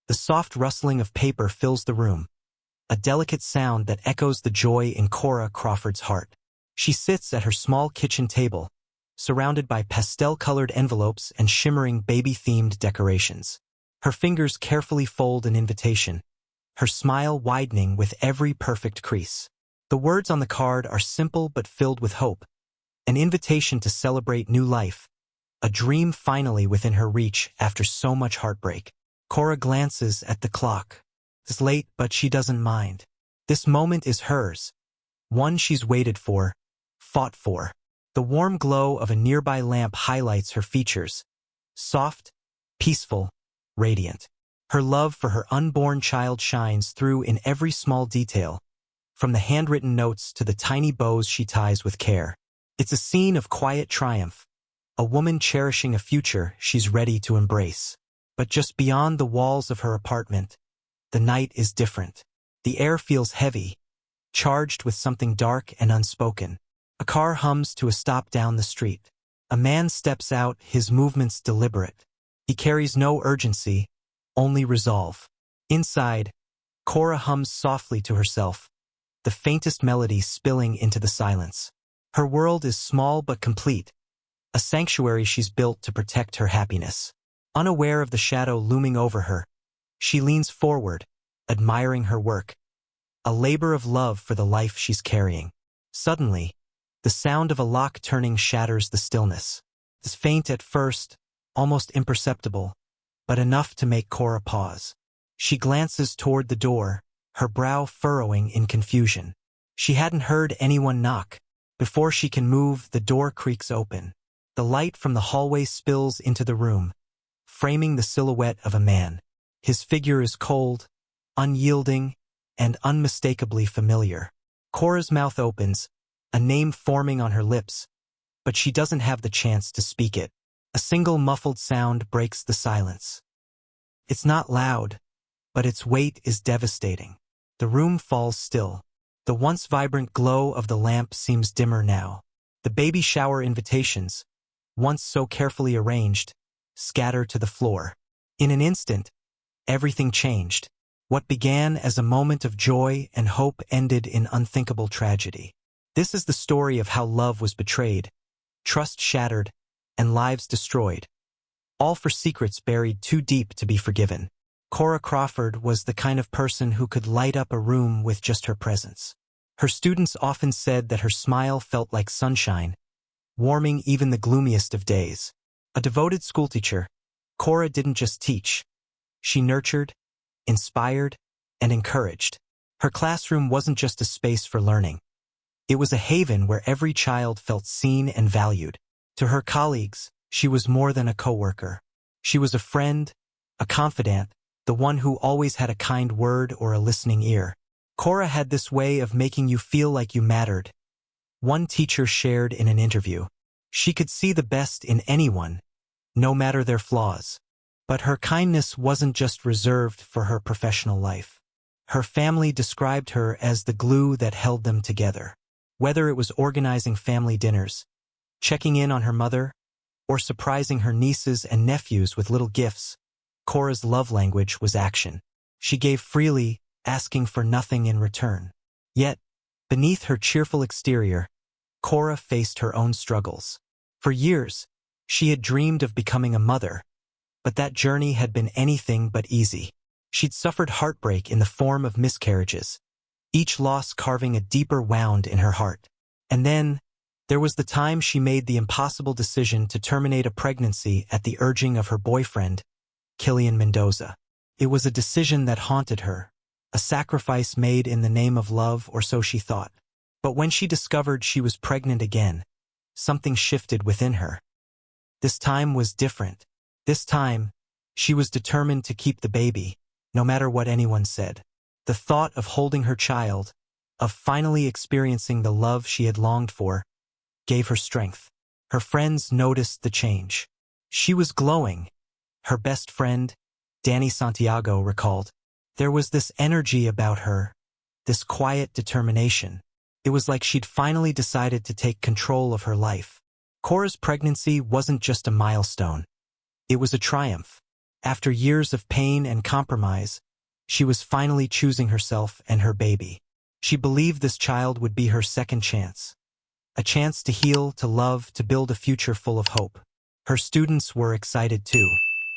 The soft rustling of paper fills the room, a delicate sound that echoes the joy in Cora Crawford's heart. She sits at her small kitchen table, surrounded by pastel-colored envelopes and shimmering baby-themed decorations. Her fingers carefully fold an invitation, her smile widening with every perfect crease. The words on the card are simple but filled with hope, an invitation to celebrate new life, a dream finally within her reach after so much heartbreak. Cora glances at the clock. It's late, but she doesn't mind. This moment is hers, one she's waited for, fought for. The warm glow of a nearby lamp highlights her features, soft, peaceful, radiant. Her love for her unborn child shines through in every small detail, from the handwritten notes to the tiny bows she ties with care. It's a scene of quiet triumph, a woman cherishing a future she's ready to embrace. But just beyond the walls of her apartment, the night is different. The air feels heavy, charged with something dark and unspoken. A car hums to a stop down the street. A man steps out, his movements deliberate. He carries no urgency, only resolve. Inside, Cora hums softly to herself, the faintest melody spilling into the silence. Her world is small but complete, a sanctuary she's built to protect her happiness. Unaware of the shadow looming over her, she leans forward, admiring her work, a labor of love for the life she's carrying. Suddenly, the sound of a lock turning shatters the stillness. It's faint at first, almost imperceptible, but enough to make Cora pause. She glances toward the door, her brow furrowing in confusion. She hadn't heard anyone knock. Before she can move, the door creaks open. The light from the hallway spills into the room, framing the silhouette of a man. His figure is cold, unyielding, and unmistakably familiar. Cora's mouth opens, a name forming on her lips, but she doesn't have the chance to speak it. A single muffled sound breaks the silence. It's not loud, but its weight is devastating. The room falls still. The once vibrant glow of the lamp seems dimmer now. The baby shower invitations, once so carefully arranged, scatter to the floor. In an instant, everything changed. What began as a moment of joy and hope ended in unthinkable tragedy. This is the story of how love was betrayed, trust shattered, and lives destroyed, all for secrets buried too deep to be forgiven. Cora Crawford was the kind of person who could light up a room with just her presence. Her students often said that her smile felt like sunshine, warming even the gloomiest of days. A devoted schoolteacher, Cora didn't just teach. She nurtured, inspired, and encouraged. Her classroom wasn't just a space for learning. It was a haven where every child felt seen and valued. To her colleagues, she was more than a coworker. She was a friend, a confidant, the one who always had a kind word or a listening ear. Cora had this way of making you feel like you mattered. One teacher shared in an interview. She could see the best in anyone, no matter their flaws. But her kindness wasn't just reserved for her professional life. Her family described her as the glue that held them together. Whether it was organizing family dinners, checking in on her mother, or surprising her nieces and nephews with little gifts, Cora's love language was action. She gave freely, asking for nothing in return. Yet, beneath her cheerful exterior, Cora faced her own struggles. For years, she had dreamed of becoming a mother, but that journey had been anything but easy. She'd suffered heartbreak in the form of miscarriages, each loss carving a deeper wound in her heart. And then, there was the time she made the impossible decision to terminate a pregnancy at the urging of her boyfriend, Killian Mendoza. It was a decision that haunted her, a sacrifice made in the name of love, or so she thought. But when she discovered she was pregnant again, something shifted within her. This time was different. This time, she was determined to keep the baby, no matter what anyone said. The thought of holding her child, of finally experiencing the love she had longed for, gave her strength. Her friends noticed the change. She was glowing. Her best friend, Danny Santiago, recalled. There was this energy about her, this quiet determination. It was like she'd finally decided to take control of her life. Cora's pregnancy wasn't just a milestone. It was a triumph. After years of pain and compromise, she was finally choosing herself and her baby. She believed this child would be her second chance. A chance to heal, to love, to build a future full of hope. Her students were excited too.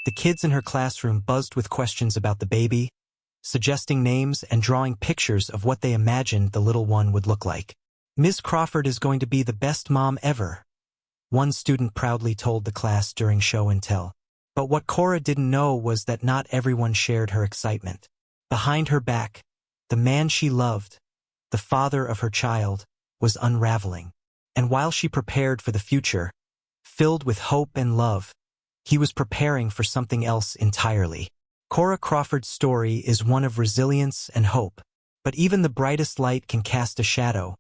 The kids in her classroom buzzed with questions about the baby, suggesting names and drawing pictures of what they imagined the little one would look like. "Ms. Crawford is going to be the best mom ever," one student proudly told the class during show and tell. But what Cora didn't know was that not everyone shared her excitement. Behind her back, the man she loved, the father of her child, was unraveling. And while she prepared for the future, filled with hope and love, he was preparing for something else entirely. Cora Crawford's story is one of resilience and hope. But even the brightest light can cast a shadow,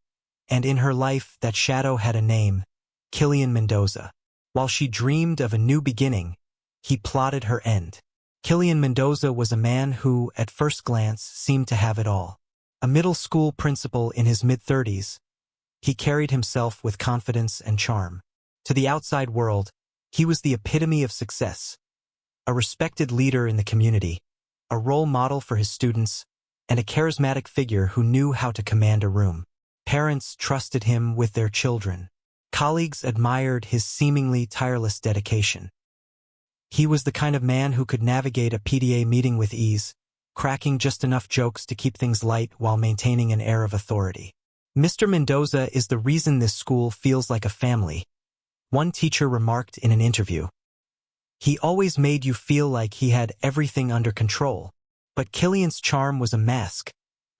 and in her life that shadow had a name, Killian Mendoza. While she dreamed of a new beginning, he plotted her end. Killian Mendoza was a man who, at first glance, seemed to have it all. A middle school principal in his mid-30s, he carried himself with confidence and charm. To the outside world, he was the epitome of success, a respected leader in the community, a role model for his students, and a charismatic figure who knew how to command a room. Parents trusted him with their children. Colleagues admired his seemingly tireless dedication. He was the kind of man who could navigate a PTA meeting with ease, cracking just enough jokes to keep things light while maintaining an air of authority. "Mr. Mendoza is the reason this school feels like a family," one teacher remarked in an interview. "He always made you feel like he had everything under control." But Killian's charm was a mask,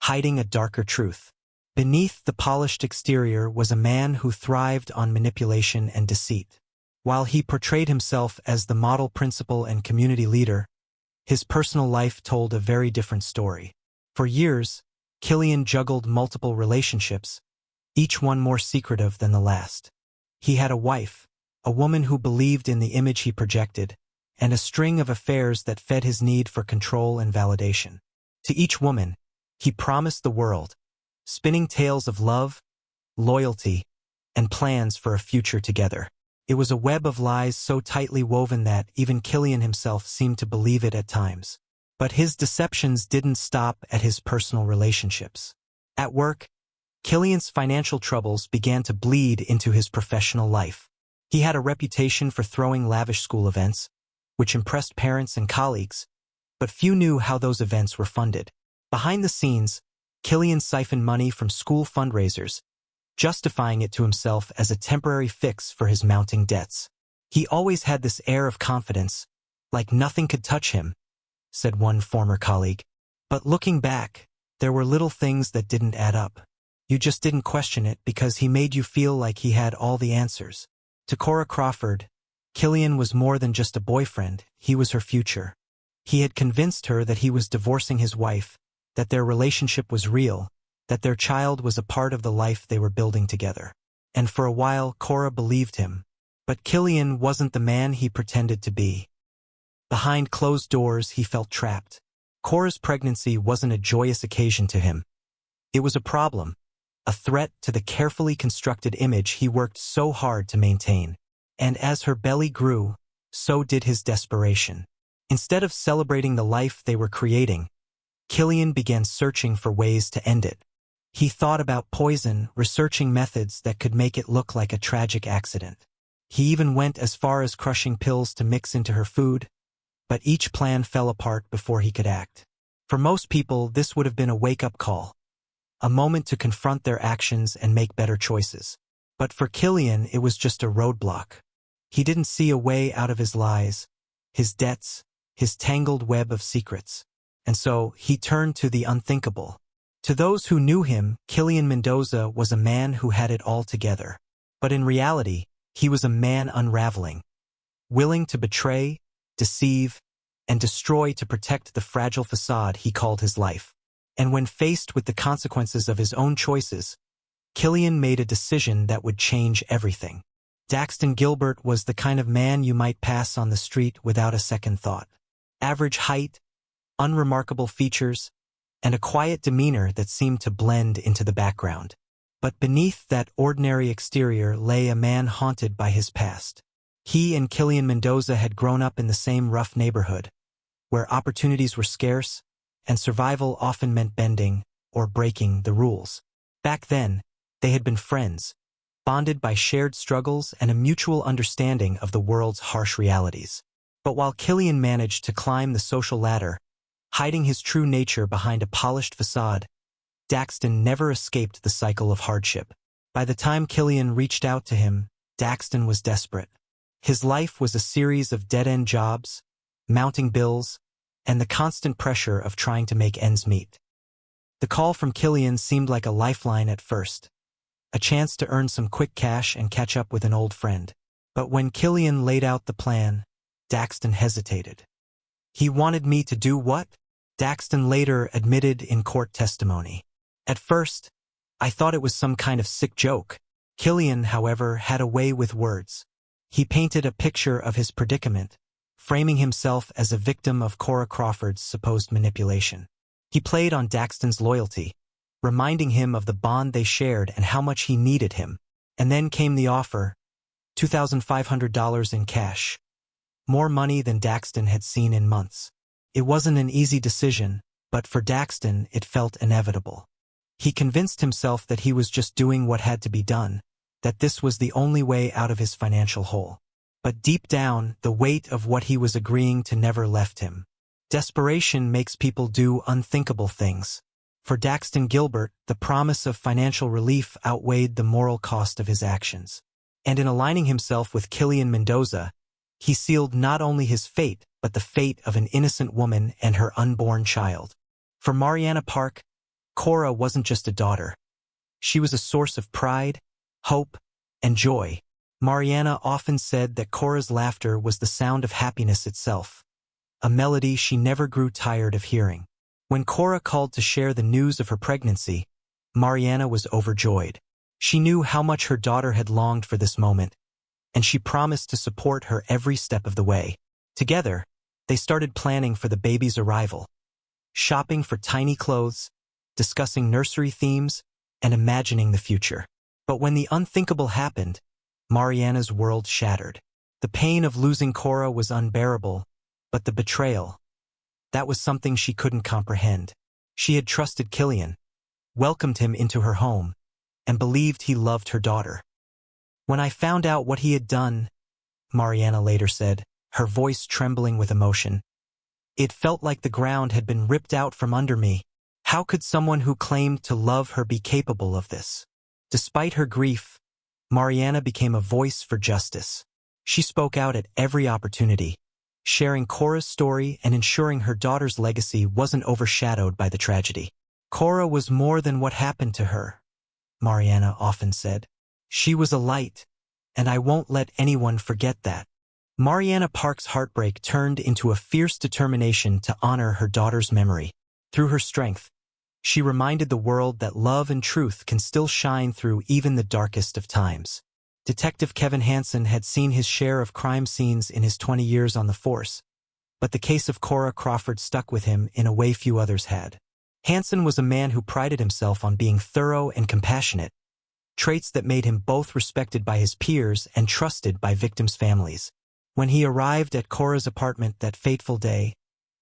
hiding a darker truth. Beneath the polished exterior was a man who thrived on manipulation and deceit. While he portrayed himself as the model principal and community leader, his personal life told a very different story. For years, Killian juggled multiple relationships, each one more secretive than the last. He had a wife, a woman who believed in the image he projected, and a string of affairs that fed his need for control and validation. To each woman, he promised the world, spinning tales of love, loyalty, and plans for a future together. It was a web of lies so tightly woven that even Killian himself seemed to believe it at times. But his deceptions didn't stop at his personal relationships. At work, Killian's financial troubles began to bleed into his professional life. He had a reputation for throwing lavish school events, which impressed parents and colleagues, but few knew how those events were funded. Behind the scenes, Killian siphoned money from school fundraisers, justifying it to himself as a temporary fix for his mounting debts. "He always had this air of confidence, like nothing could touch him," said one former colleague. But looking back, there were little things that didn't add up. You just didn't question it because he made you feel like he had all the answers. To Cora Crawford, Killian was more than just a boyfriend, he was her future. He had convinced her that he was divorcing his wife, that their relationship was real, that their child was a part of the life they were building together. And for a while, Cora believed him. But Killian wasn't the man he pretended to be. Behind closed doors, he felt trapped. Cora's pregnancy wasn't a joyous occasion to him. It was a problem, a threat to the carefully constructed image he worked so hard to maintain. And as her belly grew, so did his desperation. Instead of celebrating the life they were creating, Killian began searching for ways to end it. He thought about poison, researching methods that could make it look like a tragic accident. He even went as far as crushing pills to mix into her food, but each plan fell apart before he could act. For most people, this would have been a wake-up call, a moment to confront their actions and make better choices. But for Killian, it was just a roadblock. He didn't see a way out of his lies, his debts, his tangled web of secrets. And so, he turned to the unthinkable. To those who knew him, Killian Mendoza was a man who had it all together. But in reality, he was a man unraveling, willing to betray, deceive, and destroy to protect the fragile facade he called his life. And when faced with the consequences of his own choices, Killian made a decision that would change everything. Daxton Gilbert was the kind of man you might pass on the street without a second thought. Average height, unremarkable features, and a quiet demeanor that seemed to blend into the background. But beneath that ordinary exterior lay a man haunted by his past. He and Killian Mendoza had grown up in the same rough neighborhood, where opportunities were scarce, and survival often meant bending or breaking the rules. Back then, they had been friends, bonded by shared struggles and a mutual understanding of the world's harsh realities. But while Killian managed to climb the social ladder, hiding his true nature behind a polished facade, Daxton never escaped the cycle of hardship. By the time Killian reached out to him, Daxton was desperate. His life was a series of dead-end jobs, mounting bills, and the constant pressure of trying to make ends meet. The call from Killian seemed like a lifeline at first, a chance to earn some quick cash and catch up with an old friend. But when Killian laid out the plan, Daxton hesitated. "He wanted me to do what?" Daxton later admitted in court testimony. "At first, I thought it was some kind of sick joke." Killian, however, had a way with words. He painted a picture of his predicament, framing himself as a victim of Cora Crawford's supposed manipulation. He played on Daxton's loyalty, reminding him of the bond they shared and how much he needed him. And then came the offer, $2,500 in cash. More money than Daxton had seen in months. It wasn't an easy decision, but for Daxton it felt inevitable. He convinced himself that he was just doing what had to be done, that this was the only way out of his financial hole. But deep down, the weight of what he was agreeing to never left him. Desperation makes people do unthinkable things. For Daxton Gilbert, the promise of financial relief outweighed the moral cost of his actions. And in aligning himself with Killian Mendoza, he sealed not only his fate, but the fate of an innocent woman and her unborn child. For Mariana Park, Cora wasn't just a daughter. She was a source of pride, hope, and joy. Mariana often said that Cora's laughter was the sound of happiness itself, a melody she never grew tired of hearing. When Cora called to share the news of her pregnancy, Mariana was overjoyed. She knew how much her daughter had longed for this moment, and she promised to support her every step of the way. Together, they started planning for the baby's arrival, shopping for tiny clothes, discussing nursery themes, and imagining the future. But when the unthinkable happened, Mariana's world shattered. The pain of losing Cora was unbearable, but the betrayal, that was something she couldn't comprehend. She had trusted Killian, welcomed him into her home, and believed he loved her daughter. "When I found out what he had done," Mariana later said, her voice trembling with emotion, "it felt like the ground had been ripped out from under me. How could someone who claimed to love her be capable of this?" Despite her grief, Mariana became a voice for justice. She spoke out at every opportunity, sharing Cora's story and ensuring her daughter's legacy wasn't overshadowed by the tragedy. "Cora was more than what happened to her," Mariana often said. "She was a light, and I won't let anyone forget that." Mariana Park's heartbreak turned into a fierce determination to honor her daughter's memory. Through her strength, she reminded the world that love and truth can still shine through even the darkest of times. Detective Kevin Hansen had seen his share of crime scenes in his 20 years on the force, but the case of Cora Crawford stuck with him in a way few others had. Hansen was a man who prided himself on being thorough and compassionate, traits that made him both respected by his peers and trusted by victims' families. When he arrived at Cora's apartment that fateful day,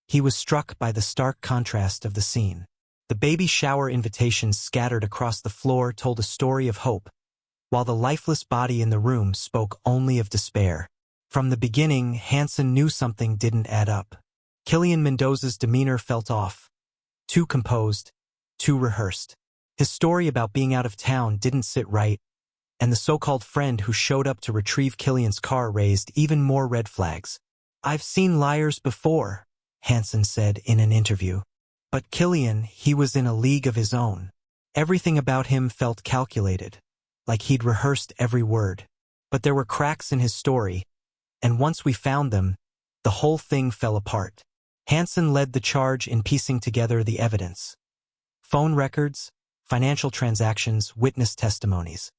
he was struck by the stark contrast of the scene. The baby shower invitations scattered across the floor told a story of hope, while the lifeless body in the room spoke only of despair. From the beginning, Hansen knew something didn't add up. Killian Mendoza's demeanor felt off, too composed, too rehearsed. His story about being out of town didn't sit right, and the so-called friend who showed up to retrieve Killian's car raised even more red flags. "I've seen liars before," Hansen said in an interview. But Killian, he was in a league of his own. Everything about him felt calculated, like he'd rehearsed every word. But there were cracks in his story, and once we found them, the whole thing fell apart. Hansen led the charge in piecing together the evidence. Phone records, financial transactions, witness testimonies.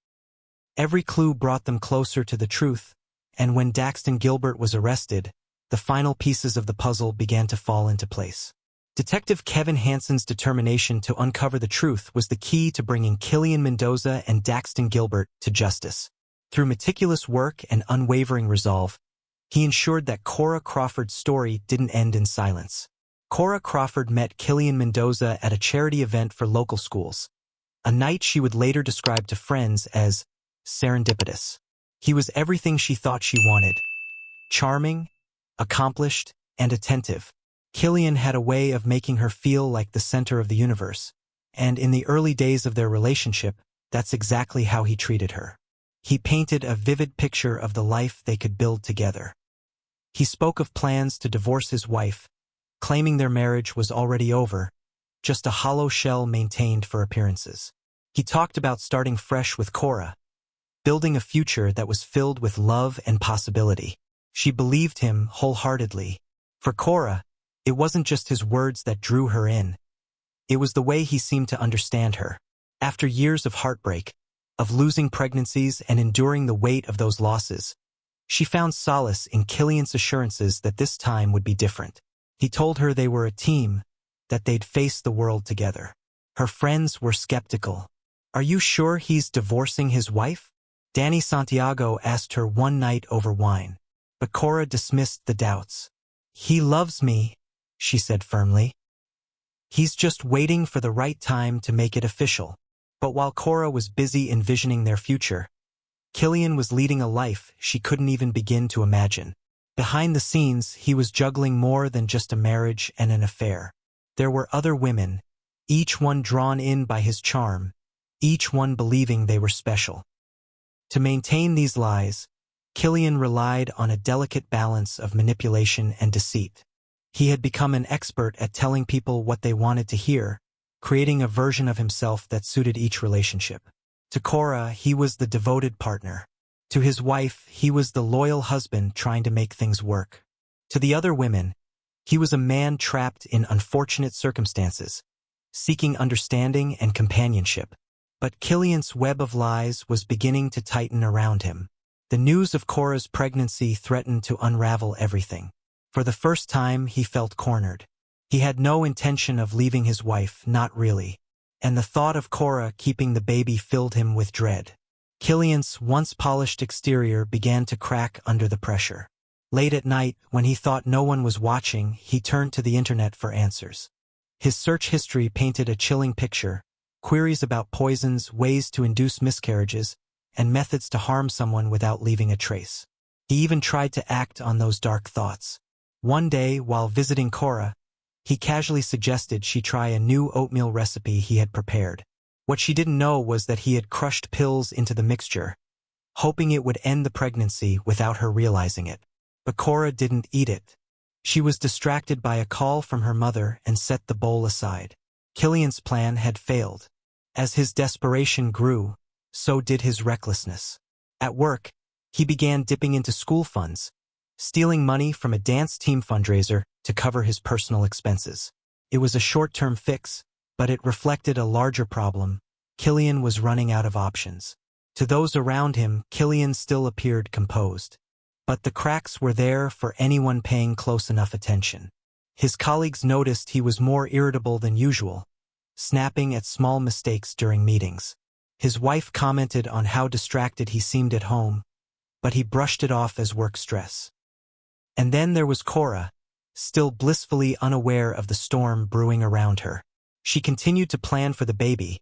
Every clue brought them closer to the truth, and when Daxton Gilbert was arrested, the final pieces of the puzzle began to fall into place. Detective Kevin Hansen's determination to uncover the truth was the key to bringing Killian Mendoza and Daxton Gilbert to justice. Through meticulous work and unwavering resolve, He ensured that Cora Crawford's story didn't end in silence. Cora Crawford met Killian Mendoza at a charity event for local schools, a night she would later describe to friends as serendipitous. He was everything she thought she wanted: charming, accomplished, and attentive. Killian had a way of making her feel like the center of the universe, and in the early days of their relationship, that's exactly how he treated her. He painted a vivid picture of the life they could build together. He spoke of plans to divorce his wife, claiming their marriage was already over, just a hollow shell maintained for appearances. He talked about starting fresh with Cora, building a future that was filled with love and possibility. She believed him wholeheartedly. For Cora, it wasn't just his words that drew her in. It was the way he seemed to understand her. After years of heartbreak, of losing pregnancies and enduring the weight of those losses, she found solace in Killian's assurances that this time would be different. He told her they were a team, that they'd face the world together. Her friends were skeptical. "Are you sure he's divorcing his wife?" Danny Santiago asked her one night over wine, but Cora dismissed the doubts. "He loves me," she said firmly. "He's just waiting for the right time to make it official." But while Cora was busy envisioning their future, Killian was leading a life she couldn't even begin to imagine. Behind the scenes, he was juggling more than just a marriage and an affair. There were other women, each one drawn in by his charm, each one believing they were special. To maintain these lies, Killian relied on a delicate balance of manipulation and deceit. He had become an expert at telling people what they wanted to hear, creating a version of himself that suited each relationship. To Cora, he was the devoted partner. To his wife, he was the loyal husband trying to make things work. To the other women, he was a man trapped in unfortunate circumstances, seeking understanding and companionship. But Killian's web of lies was beginning to tighten around him. The news of Cora's pregnancy threatened to unravel everything. For the first time, he felt cornered. He had no intention of leaving his wife, not really. And the thought of Cora keeping the baby filled him with dread. Killian's once polished exterior began to crack under the pressure. Late at night, when he thought no one was watching, he turned to the internet for answers. His search history painted a chilling picture: queries about poisons, ways to induce miscarriages, and methods to harm someone without leaving a trace. He even tried to act on those dark thoughts. One day, while visiting Cora, he casually suggested she try a new oatmeal recipe he had prepared. What she didn't know was that he had crushed pills into the mixture, hoping it would end the pregnancy without her realizing it. But Cora didn't eat it. She was distracted by a call from her mother and set the bowl aside. Killian's plan had failed. As his desperation grew, so did his recklessness. At work, he began dipping into school funds, stealing money from a dance team fundraiser to cover his personal expenses. It was a short-term fix, but it reflected a larger problem. Killian was running out of options. To those around him, Killian still appeared composed. But the cracks were there for anyone paying close enough attention. His colleagues noticed he was more irritable than usual, snapping at small mistakes during meetings. His wife commented on how distracted he seemed at home, but he brushed it off as work stress. And then there was Cora, still blissfully unaware of the storm brewing around her. She continued to plan for the baby,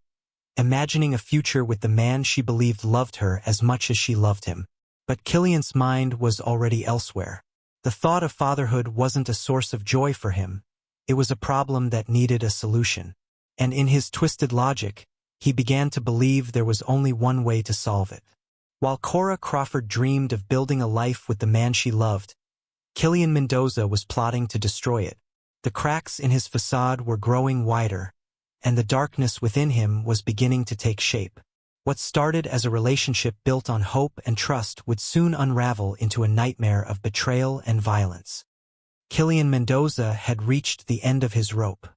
imagining a future with the man she believed loved her as much as she loved him. But Killian's mind was already elsewhere. The thought of fatherhood wasn't a source of joy for him. It was a problem that needed a solution. And in his twisted logic, he began to believe there was only one way to solve it. While Cora Crawford dreamed of building a life with the man she loved, Killian Mendoza was plotting to destroy it. The cracks in his facade were growing wider, and the darkness within him was beginning to take shape. What started as a relationship built on hope and trust would soon unravel into a nightmare of betrayal and violence. Killian Mendoza had reached the end of his rope.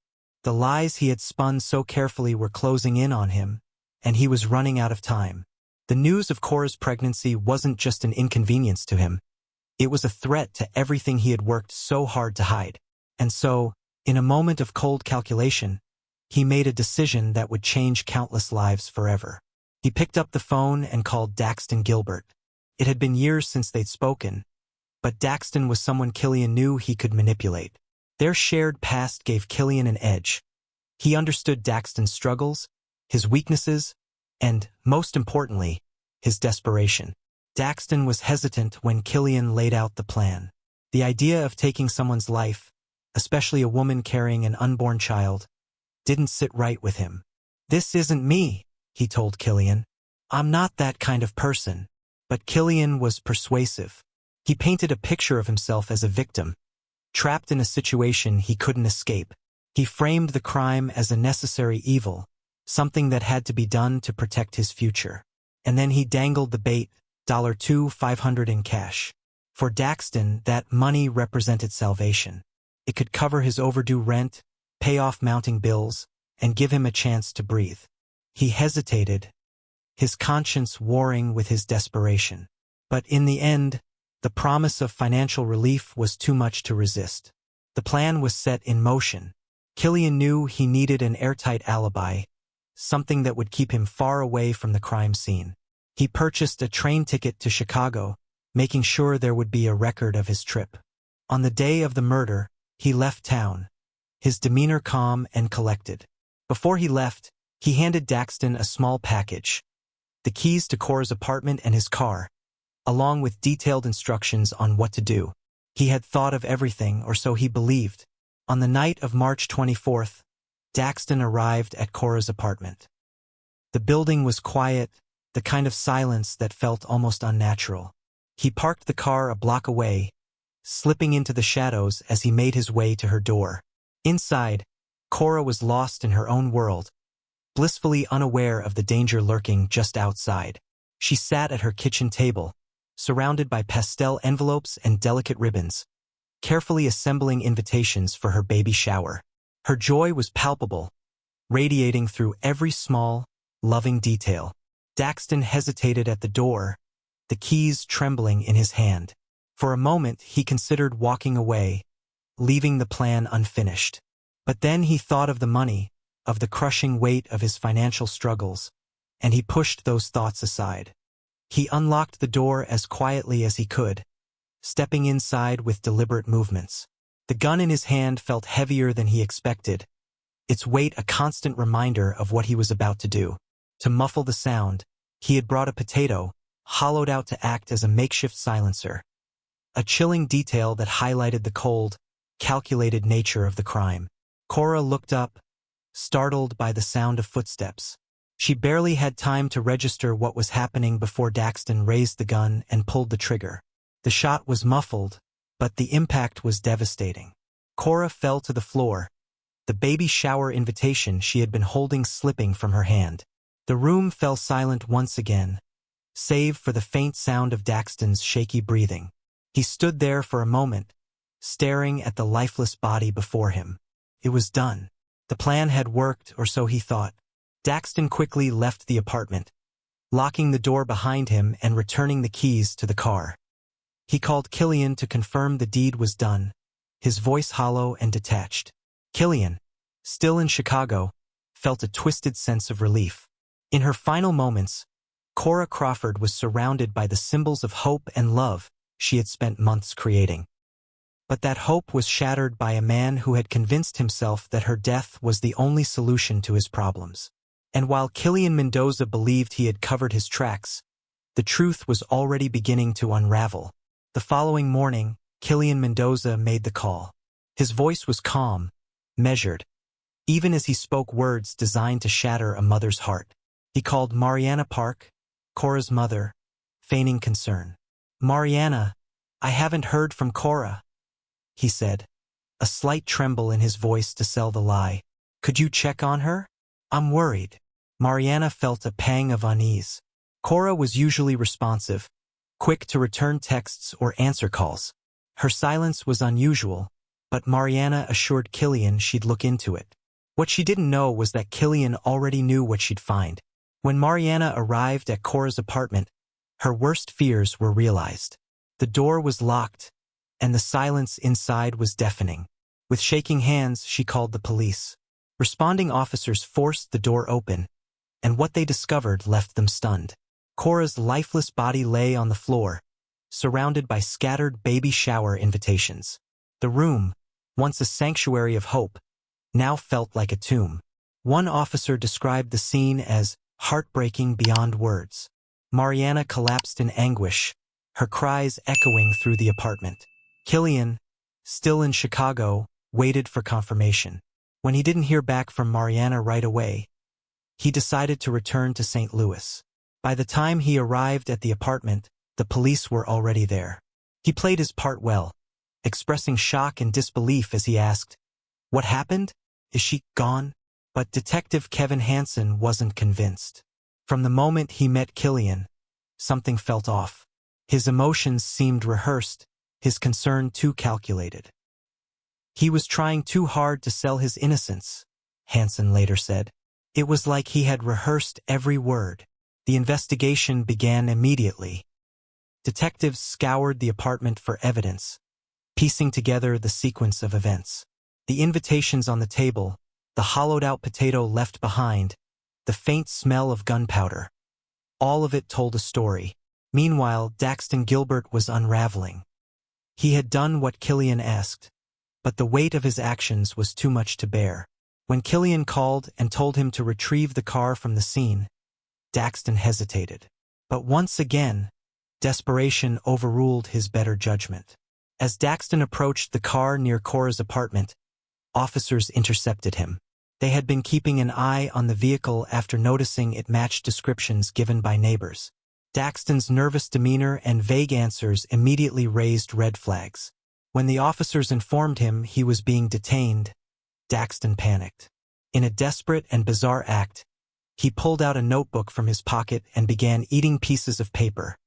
The lies he had spun so carefully were closing in on him, and he was running out of time. The news of Cora's pregnancy wasn't just an inconvenience to him. It was a threat to everything he had worked so hard to hide. And so, in a moment of cold calculation, he made a decision that would change countless lives forever. He picked up the phone and called Daxton Gilbert. It had been years since they'd spoken, But Daxton was someone Killian knew he could manipulate. Their shared past gave Killian an edge. He understood Daxton's struggles, his weaknesses, and, most importantly, his desperation. Daxton was hesitant when Killian laid out the plan. The idea of taking someone's life, especially a woman carrying an unborn child, didn't sit right with him. "This isn't me," he told Killian. "I'm not that kind of person." But Killian was persuasive. He painted a picture of himself as a victim, trapped in a situation he couldn't escape. He framed the crime as a necessary evil, something that had to be done to protect his future. And then he dangled the bait, $500 in cash. For Daxton, that money represented salvation. It could cover his overdue rent, pay off mounting bills, and give him a chance to breathe. He hesitated, his conscience warring with his desperation. But in the end, the promise of financial relief was too much to resist. The plan was set in motion. Killian knew he needed an airtight alibi, something that would keep him far away from the crime scene. He purchased a train ticket to Chicago, making sure there would be a record of his trip. On the day of the murder, he left town, his demeanor calm and collected. Before he left, he handed Daxton a small package, the keys to Cora's apartment and his car, along with detailed instructions on what to do. He had thought of everything, or so he believed. On the night of March 24th, Daxton arrived at Cora's apartment. The building was quiet, the kind of silence that felt almost unnatural. He parked the car a block away, slipping into the shadows as he made his way to her door. Inside, Cora was lost in her own world, blissfully unaware of the danger lurking just outside. She sat at her kitchen table, surrounded by pastel envelopes and delicate ribbons, carefully assembling invitations for her baby shower. Her joy was palpable, radiating through every small, loving detail. Daxton hesitated at the door, the keys trembling in his hand. For a moment, he considered walking away, leaving the plan unfinished. But then he thought of the money, of the crushing weight of his financial struggles, and he pushed those thoughts aside. He unlocked the door as quietly as he could, stepping inside with deliberate movements. The gun in his hand felt heavier than he expected, its weight a constant reminder of what he was about to do. To muffle the sound, he had brought a potato, hollowed out to act as a makeshift silencer, a chilling detail that highlighted the cold, calculated nature of the crime. Cora looked up, startled by the sound of footsteps. She barely had time to register what was happening before Daxton raised the gun and pulled the trigger. The shot was muffled, but the impact was devastating. Cora fell to the floor, the baby shower invitation she had been holding slipping from her hand. The room fell silent once again, save for the faint sound of Daxton's shaky breathing. He stood there for a moment, staring at the lifeless body before him. It was done. The plan had worked, or so he thought. Daxton quickly left the apartment, locking the door behind him and returning the keys to the car. He called Killian to confirm the deed was done, his voice hollow and detached. Killian, still in Chicago, felt a twisted sense of relief. In her final moments, Cora Crawford was surrounded by the symbols of hope and love she had spent months creating. But that hope was shattered by a man who had convinced himself that her death was the only solution to his problems. And while Killian Mendoza believed he had covered his tracks, the truth was already beginning to unravel. The following morning, Killian Mendoza made the call. His voice was calm, measured, even as he spoke words designed to shatter a mother's heart. He called Mariana Park, Cora's mother, feigning concern. "Mariana, I haven't heard from Cora," he said, a slight tremble in his voice to sell the lie. "Could you check on her? I'm worried." Mariana felt a pang of unease. Cora was usually responsive, quick to return texts or answer calls. Her silence was unusual, but Mariana assured Killian she'd look into it. What she didn't know was that Killian already knew what she'd find. When Mariana arrived at Cora's apartment, her worst fears were realized. The door was locked, and the silence inside was deafening. With shaking hands, she called the police. Responding officers forced the door open, and what they discovered left them stunned. Cora's lifeless body lay on the floor, surrounded by scattered baby shower invitations. The room, once a sanctuary of hope, now felt like a tomb. One officer described the scene as heartbreaking beyond words. Mariana collapsed in anguish, her cries echoing through the apartment. Killian, still in Chicago, waited for confirmation. When he didn't hear back from Mariana right away, he decided to return to St. Louis. By the time he arrived at the apartment, the police were already there. He played his part well, expressing shock and disbelief as he asked, "What happened? Is she gone?" But Detective Kevin Hansen wasn't convinced. From the moment he met Killian, something felt off. His emotions seemed rehearsed, his concern too calculated. He was trying too hard to sell his innocence, Hansen later said. It was like he had rehearsed every word. The investigation began immediately. Detectives scoured the apartment for evidence, piecing together the sequence of events. The invitations on the table, the hollowed-out potato left behind, the faint smell of gunpowder. All of it told a story. Meanwhile, Daxton Gilbert was unraveling. He had done what Killian asked, but the weight of his actions was too much to bear. When Killian called and told him to retrieve the car from the scene, Daxton hesitated. But once again, desperation overruled his better judgment. As Daxton approached the car near Cora's apartment, officers intercepted him. They had been keeping an eye on the vehicle after noticing it matched descriptions given by neighbors. Daxton's nervous demeanor and vague answers immediately raised red flags. When the officers informed him he was being detained, Daxton panicked. In a desperate and bizarre act, he pulled out a notebook from his pocket and began eating pieces of paper,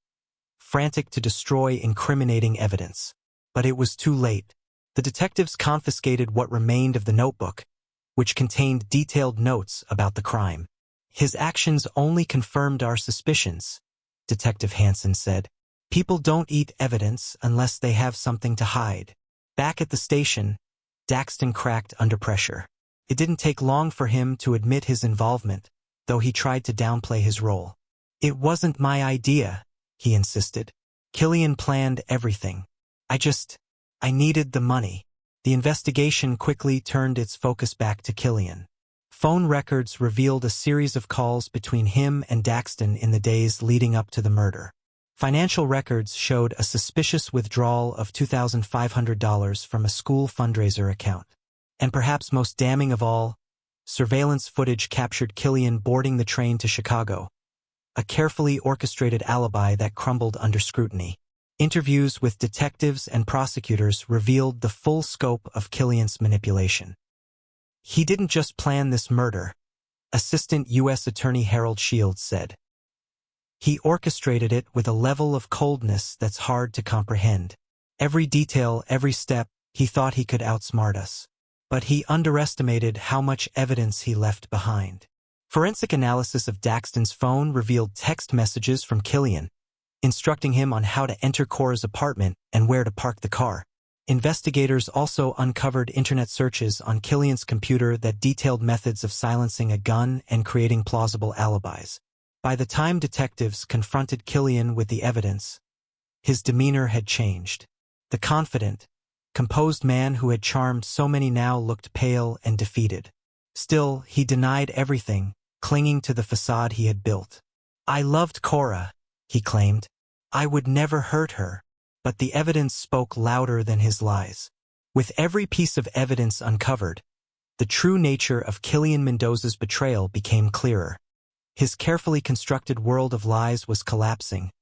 frantic to destroy incriminating evidence. But it was too late. The detectives confiscated what remained of the notebook, which contained detailed notes about the crime. His actions only confirmed our suspicions, Detective Hansen said. People don't eat evidence unless they have something to hide. Back at the station, Daxton cracked under pressure. It didn't take long for him to admit his involvement, though he tried to downplay his role. It wasn't my idea, he insisted. Killian planned everything. I needed the money. The investigation quickly turned its focus back to Killian. Phone records revealed a series of calls between him and Daxton in the days leading up to the murder. Financial records showed a suspicious withdrawal of $2,500 from a school fundraiser account. And perhaps most damning of all, surveillance footage captured Killian boarding the train to Chicago, a carefully orchestrated alibi that crumbled under scrutiny. Interviews with detectives and prosecutors revealed the full scope of Killian's manipulation. He didn't just plan this murder, Assistant U.S. Attorney Harold Shields said. He orchestrated it with a level of coldness that's hard to comprehend. Every detail, every step, he thought he could outsmart us. But he underestimated how much evidence he left behind. Forensic analysis of Daxton's phone revealed text messages from Killian, instructing him on how to enter Cora's apartment and where to park the car. Investigators also uncovered internet searches on Killian's computer that detailed methods of silencing a gun and creating plausible alibis. By the time detectives confronted Killian with the evidence, his demeanor had changed. The confident, composed man who had charmed so many now looked pale and defeated. Still, he denied everything, clinging to the facade he had built. "I loved Cora," he claimed. "I would never hurt her." But the evidence spoke louder than his lies. With every piece of evidence uncovered, the true nature of Killian Mendoza's betrayal became clearer. His carefully constructed world of lies was collapsing,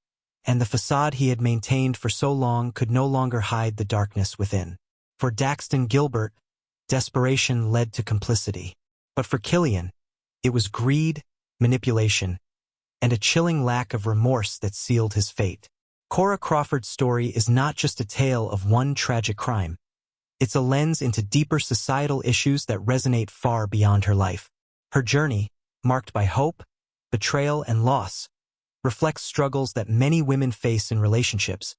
and the facade he had maintained for so long could no longer hide the darkness within. For Daxton Gilbert, desperation led to complicity. But for Killian, it was greed, manipulation, and a chilling lack of remorse that sealed his fate. Cora Crawford's story is not just a tale of one tragic crime. It's a lens into deeper societal issues that resonate far beyond her life. Her journey, marked by hope, betrayal, and loss, reflects struggles that many women face in relationships,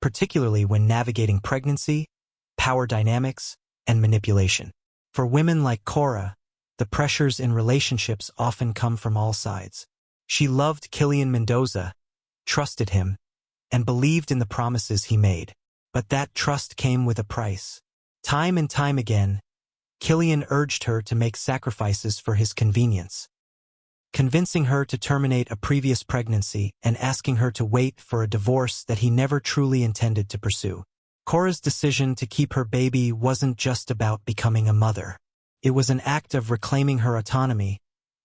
particularly when navigating pregnancy, power dynamics, and manipulation. For women like Cora, the pressures in relationships often come from all sides. She loved Killian Mendoza, trusted him, and believed in the promises he made. But that trust came with a price. Time and time again, Killian urged her to make sacrifices for his convenience, convincing her to terminate a previous pregnancy and asking her to wait for a divorce that he never truly intended to pursue. Cora's decision to keep her baby wasn't just about becoming a mother. It was an act of reclaiming her autonomy,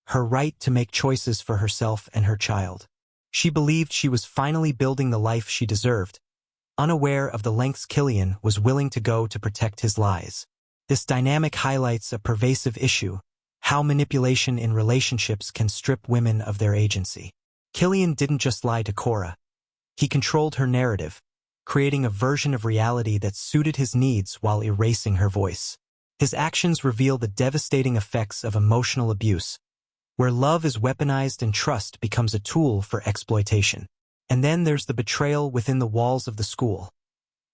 her right to make choices for herself and her child. She believed she was finally building the life she deserved, unaware of the lengths Killian was willing to go to protect his lies. This dynamic highlights a pervasive issue: how manipulation in relationships can strip women of their agency. Killian didn't just lie to Cora. He controlled her narrative, creating a version of reality that suited his needs while erasing her voice. His actions reveal the devastating effects of emotional abuse, where love is weaponized and trust becomes a tool for exploitation. And then there's the betrayal within the walls of the school,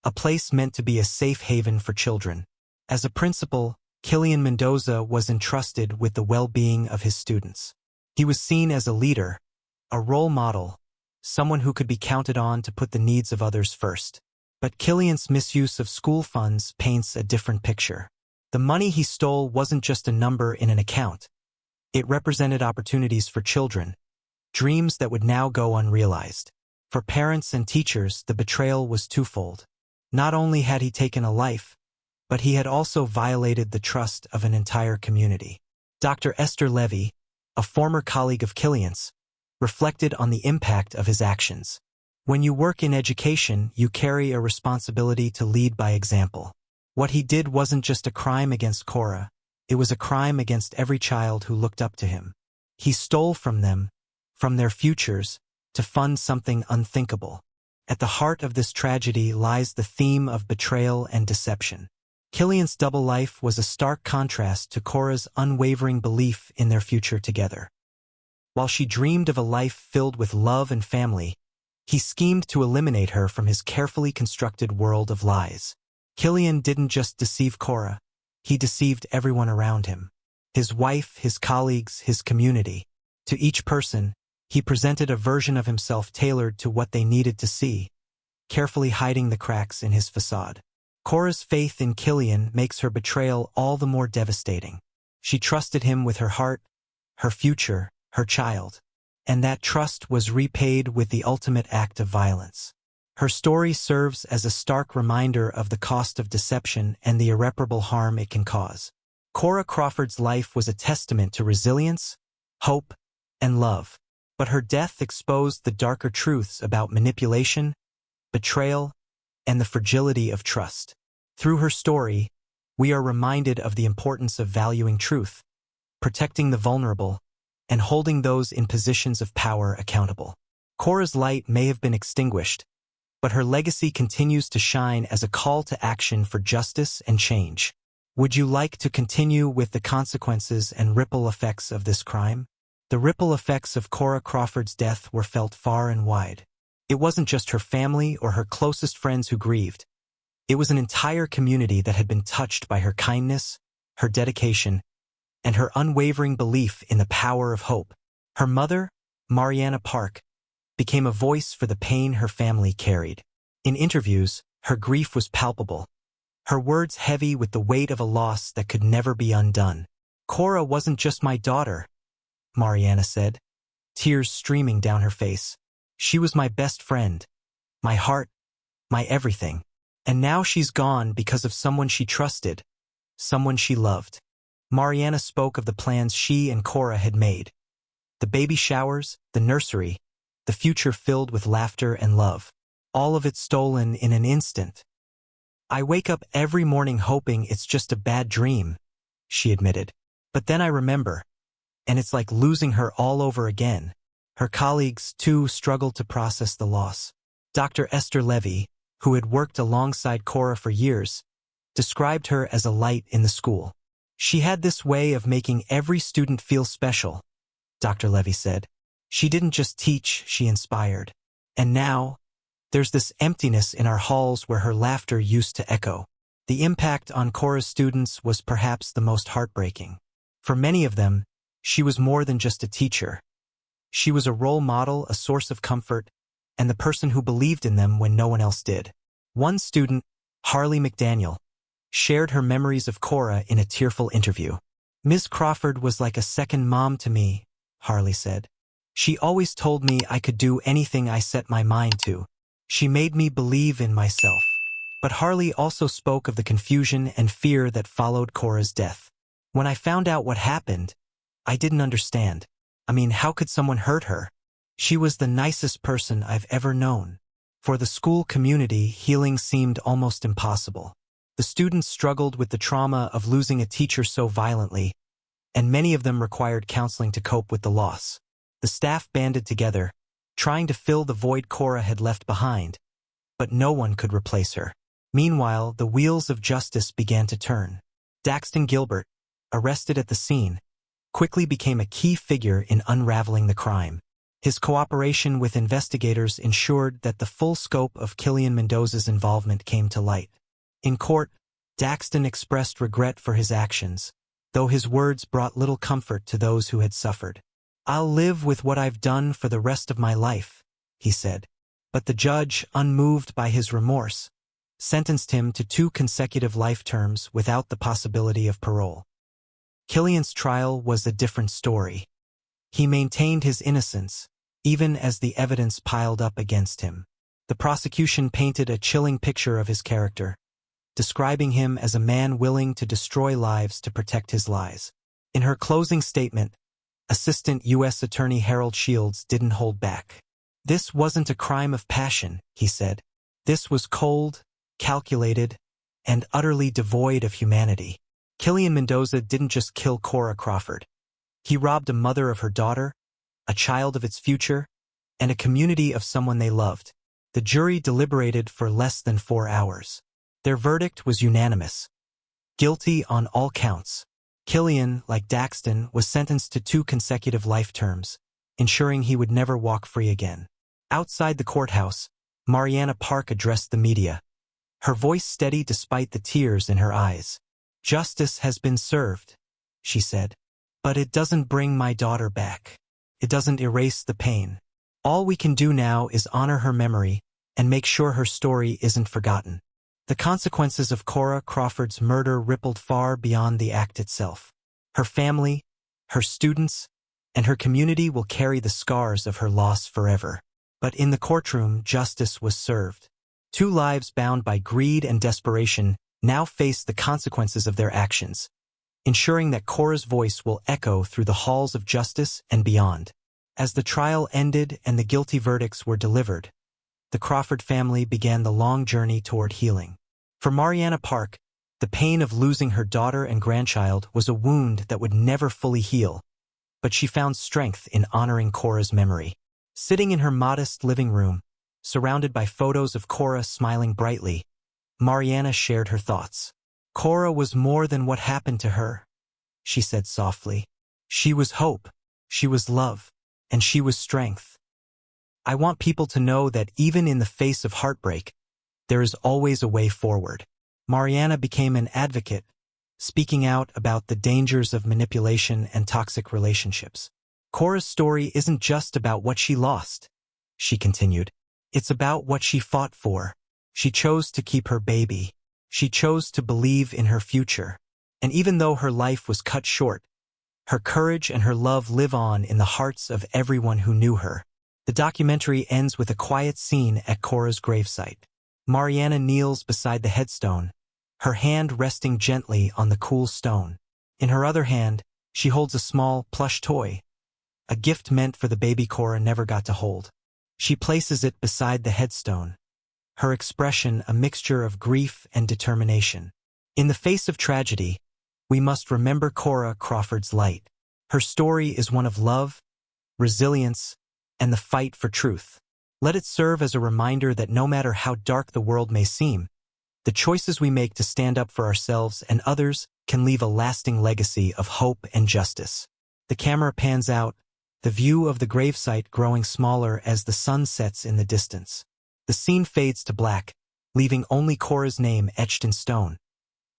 a place meant to be a safe haven for children. As a principal, Killian Mendoza was entrusted with the well-being of his students. He was seen as a leader, a role model, someone who could be counted on to put the needs of others first. But Killian's misuse of school funds paints a different picture. The money he stole wasn't just a number in an account. It represented opportunities for children, dreams that would now go unrealized. For parents and teachers, the betrayal was twofold. Not only had he taken a life, but he had also violated the trust of an entire community. Dr. Esther Levy, a former colleague of Killian's, reflected on the impact of his actions. When you work in education, you carry a responsibility to lead by example. What he did wasn't just a crime against Cora, it was a crime against every child who looked up to him. He stole from them, from their futures, to fund something unthinkable. At the heart of this tragedy lies the theme of betrayal and deception. Killian's double life was a stark contrast to Cora's unwavering belief in their future together. While she dreamed of a life filled with love and family, he schemed to eliminate her from his carefully constructed world of lies. Killian didn't just deceive Cora, he deceived everyone around him. His wife, his colleagues, his community. To each person, he presented a version of himself tailored to what they needed to see, carefully hiding the cracks in his facade. Cora's faith in Killian makes her betrayal all the more devastating. She trusted him with her heart, her future, her child, and that trust was repaid with the ultimate act of violence. Her story serves as a stark reminder of the cost of deception and the irreparable harm it can cause. Cora Crawford's life was a testament to resilience, hope, and love, but her death exposed the darker truths about manipulation, betrayal, and the fragility of trust. Through her story, we are reminded of the importance of valuing truth, protecting the vulnerable, and holding those in positions of power accountable. Cora's light may have been extinguished, but her legacy continues to shine as a call to action for justice and change. Would you like to continue with the consequences and ripple effects of this crime? The ripple effects of Cora Crawford's death were felt far and wide. It wasn't just her family or her closest friends who grieved. It was an entire community that had been touched by her kindness, her dedication, and her unwavering belief in the power of hope. Her mother, Mariana Park, became a voice for the pain her family carried. In interviews, her grief was palpable, her words heavy with the weight of a loss that could never be undone. Cora wasn't just my daughter, Mariana said, tears streaming down her face. She was my best friend, my heart, my everything. And now she's gone because of someone she trusted, someone she loved. Mariana spoke of the plans she and Cora had made. The baby showers, the nursery, the future filled with laughter and love. All of it stolen in an instant. I wake up every morning hoping it's just a bad dream, she admitted. But then I remember, and it's like losing her all over again. Her colleagues, too, struggled to process the loss. Dr. Esther Levy, who had worked alongside Cora for years, described her as a light in the school. She had this way of making every student feel special, Dr. Levy said. She didn't just teach, she inspired. And now, there's this emptiness in our halls where her laughter used to echo. The impact on Cora's students was perhaps the most heartbreaking. For many of them, she was more than just a teacher. She was a role model, a source of comfort, and the person who believed in them when no one else did. One student, Harley McDaniel, shared her memories of Cora in a tearful interview. "Ms. Crawford was like a second mom to me," Harley said. "She always told me I could do anything I set my mind to. She made me believe in myself." But Harley also spoke of the confusion and fear that followed Cora's death. "When I found out what happened, I didn't understand. I mean, how could someone hurt her? She was the nicest person I've ever known." For the school community, healing seemed almost impossible. The students struggled with the trauma of losing a teacher so violently, and many of them required counseling to cope with the loss. The staff banded together, trying to fill the void Cora had left behind, but no one could replace her. Meanwhile, the wheels of justice began to turn. Daxton Gilbert, arrested at the scene, quickly became a key figure in unraveling the crime. His cooperation with investigators ensured that the full scope of Killian Mendoza's involvement came to light. In court, Daxton expressed regret for his actions, though his words brought little comfort to those who had suffered. "I'll live with what I've done for the rest of my life," he said. But the judge, unmoved by his remorse, sentenced him to 2 consecutive life terms without the possibility of parole. Killian's trial was a different story. He maintained his innocence, even as the evidence piled up against him. The prosecution painted a chilling picture of his character, describing him as a man willing to destroy lives to protect his lies. In her closing statement, Assistant U.S. Attorney Harold Shields didn't hold back. "This wasn't a crime of passion," he said. "This was cold, calculated, and utterly devoid of humanity." Killian Mendoza didn't just kill Cora Crawford. He robbed a mother of her daughter, a child of its future, and a community of someone they loved. The jury deliberated for less than 4 hours. Their verdict was unanimous: guilty on all counts. Killian, like Daxton, was sentenced to 2 consecutive life terms, ensuring he would never walk free again. Outside the courthouse, Mariana Park addressed the media, her voice steady despite the tears in her eyes. "Justice has been served," she said. "But it doesn't bring my daughter back. It doesn't erase the pain. All we can do now is honor her memory and make sure her story isn't forgotten." The consequences of Cora Crawford's murder rippled far beyond the act itself. Her family, her students, and her community will carry the scars of her loss forever. But in the courtroom, justice was served. 2 lives bound by greed and desperation now face the consequences of their actions, ensuring that Cora's voice will echo through the halls of justice and beyond. As the trial ended and the guilty verdicts were delivered, the Crawford family began the long journey toward healing. For Mariana Park, the pain of losing her daughter and grandchild was a wound that would never fully heal, but she found strength in honoring Cora's memory. Sitting in her modest living room, surrounded by photos of Cora smiling brightly, Mariana shared her thoughts. "Cora was more than what happened to her," she said softly. "She was hope, she was love, and she was strength. I want people to know that even in the face of heartbreak, there is always a way forward." Mariana became an advocate, speaking out about the dangers of manipulation and toxic relationships. "Cora's story isn't just about what she lost," she continued. "It's about what she fought for. She chose to keep her baby. She chose to believe in her future. And even though her life was cut short, her courage and her love live on in the hearts of everyone who knew her." The documentary ends with a quiet scene at Cora's gravesite. Mariana kneels beside the headstone, her hand resting gently on the cool stone. In her other hand, she holds a small, plush toy, a gift meant for the baby Cora never got to hold. She places it beside the headstone, her expression a mixture of grief and determination. In the face of tragedy, we must remember Cora Crawford's light. Her story is one of love, resilience, and the fight for truth. Let it serve as a reminder that no matter how dark the world may seem, the choices we make to stand up for ourselves and others can leave a lasting legacy of hope and justice. The camera pans out, the view of the gravesite growing smaller as the sun sets in the distance. The scene fades to black, leaving only Cora's name etched in stone,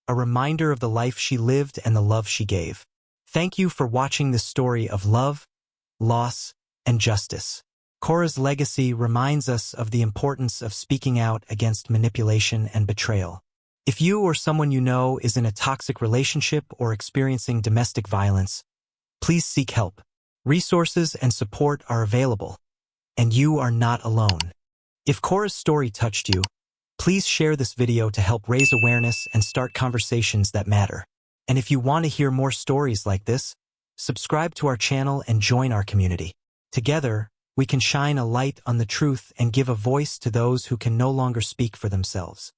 a reminder of the life she lived and the love she gave. Thank you for watching this story of love, loss, and justice. Cora's legacy reminds us of the importance of speaking out against manipulation and betrayal. If you or someone you know is in a toxic relationship or experiencing domestic violence, please seek help. Resources and support are available, and you are not alone. If Cora's story touched you, please share this video to help raise awareness and start conversations that matter. And if you want to hear more stories like this, subscribe to our channel and join our community. Together, we can shine a light on the truth and give a voice to those who can no longer speak for themselves.